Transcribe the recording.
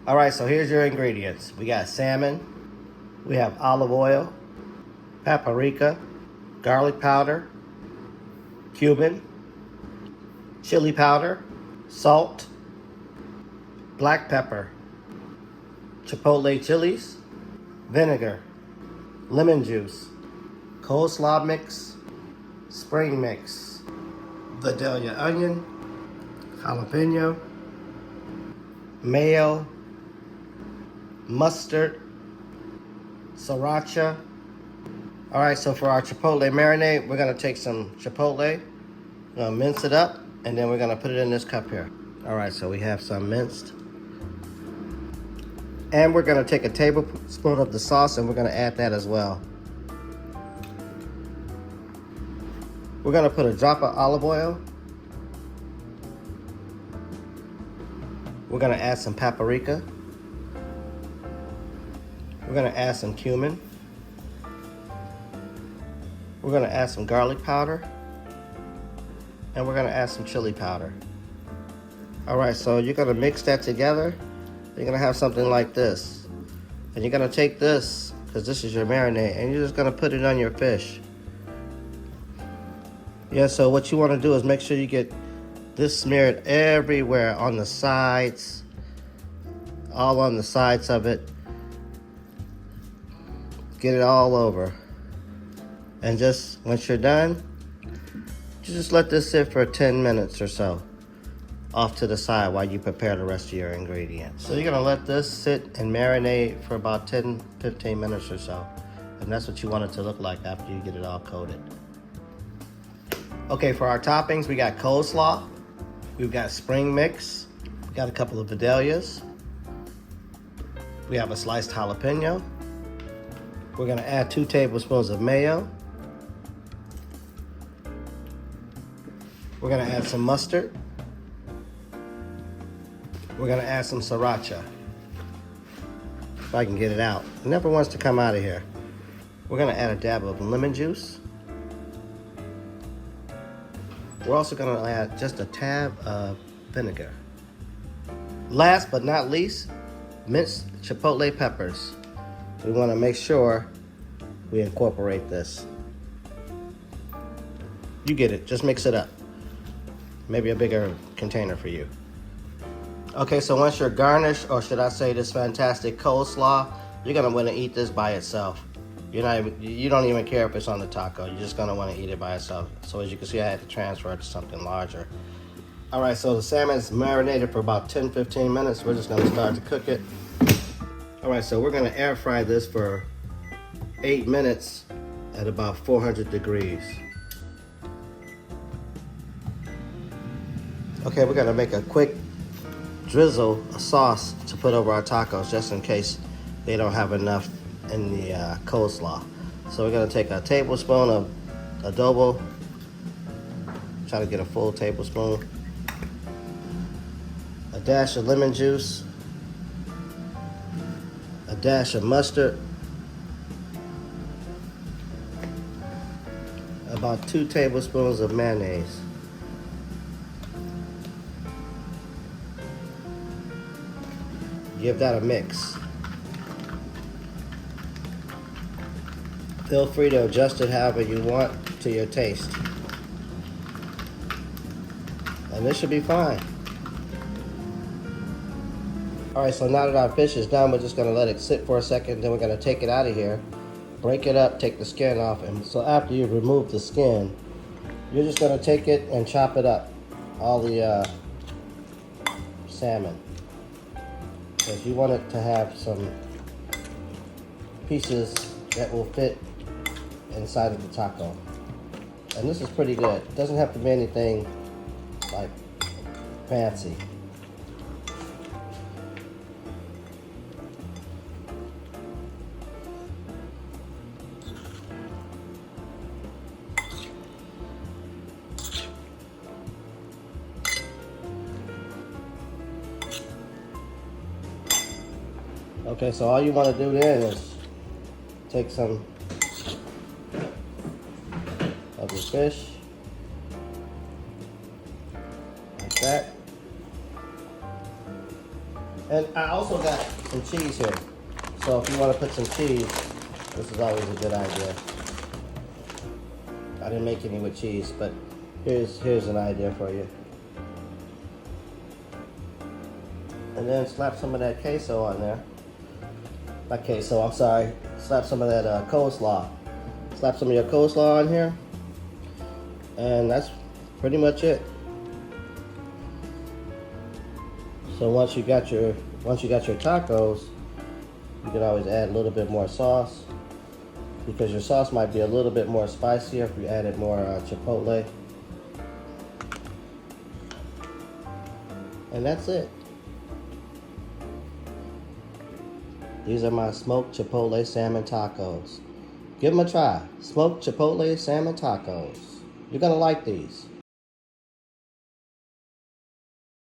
All right, so here's your ingredients. We got salmon, we have olive oil, paprika, garlic powder, cumin, chili powder, salt, black pepper, chipotle chilies, vinegar, lemon juice, coleslaw mix, spring mix, Vidalia onion, jalapeno, mayo, mustard, sriracha. All right, so for our chipotle marinade, we're gonna take some chipotle, we're gonna mince it up, and then we're gonna put it in this cup here. All right, so we have some minced. And we're gonna take a tablespoon of the sauce and we're gonna add that as well. We're gonna put a drop of olive oil. We're gonna add some paprika. We're gonna add some cumin. We're gonna add some garlic powder. And we're gonna add some chili powder. All right, so you're gonna mix that together. You're gonna have something like this. And you're gonna take this, because this is your marinade, and you're just gonna put it on your fish. Yeah, so what you wanna do is make sure you get this smeared everywhere on the sides, all on the sides of it. Get it all over. And just, once you're done, you just let this sit for 10 minutes or so off to the side while you prepare the rest of your ingredients. So you're gonna let this sit and marinate for about 10-15 minutes or so. And that's what you want it to look like after you get it all coated. Okay, for our toppings, we got coleslaw, we've got spring mix, we got a couple of Vidalias, we have a sliced jalapeno, we're gonna add 2 tablespoons of mayo, we're gonna add some mustard, we're gonna add some sriracha. If I can get it out. It never wants to come out of here. We're gonna add a dab of lemon juice. We're also gonna add just a tab of vinegar. Last but not least, minced chipotle peppers. We wanna make sure we incorporate this. You get it, just mix it up. Maybe a bigger container for you. Okay, so once you're garnished, or should I say this fantastic coleslaw, you're gonna wanna eat this by itself. You don't even care if it's on the taco. You're just gonna wanna eat it by itself. So as you can see, I had to transfer it to something larger. All right, so the salmon's marinated for about 10-15 minutes. We're just gonna start to cook it. All right, so we're gonna air fry this for 8 minutes at about 400 degrees. Okay, we're gonna make a quick drizzle of sauce to put over our tacos just in case they don't have enough in the coleslaw. So we're gonna take a tablespoon of adobo, try to get a full tablespoon, a dash of lemon juice, a dash of mustard, about 2 tablespoons of mayonnaise. Give that a mix. Feel free to adjust it however you want to your taste. And this should be fine. All right, so now that our fish is done, we're just gonna let it sit for a second, then we're gonna take it out of here, break it up, take the skin off, and so after you remove the skin, you're just gonna take it and chop it up, all the salmon. Because you want it to have some pieces that will fit inside of the taco. And this is pretty good. It doesn't have to be anything like fancy. Okay, so all you want to do then is take some of your fish, like that. And I also got some cheese here. So if you want to put some cheese, this is always a good idea. I didn't make any with cheese, but here's an idea for you. And then slap some of that queso on there. Not queso, I'm sorry. Slap some of that coleslaw. Slap some of your coleslaw on here. And that's pretty much it. So once you got your tacos, you can always add a little bit more sauce, because your sauce might be a little bit more spicier if you added more chipotle. And that's it. These are my smoked chipotle salmon tacos. Give them a try. Smoked chipotle salmon tacos. You're gonna like these.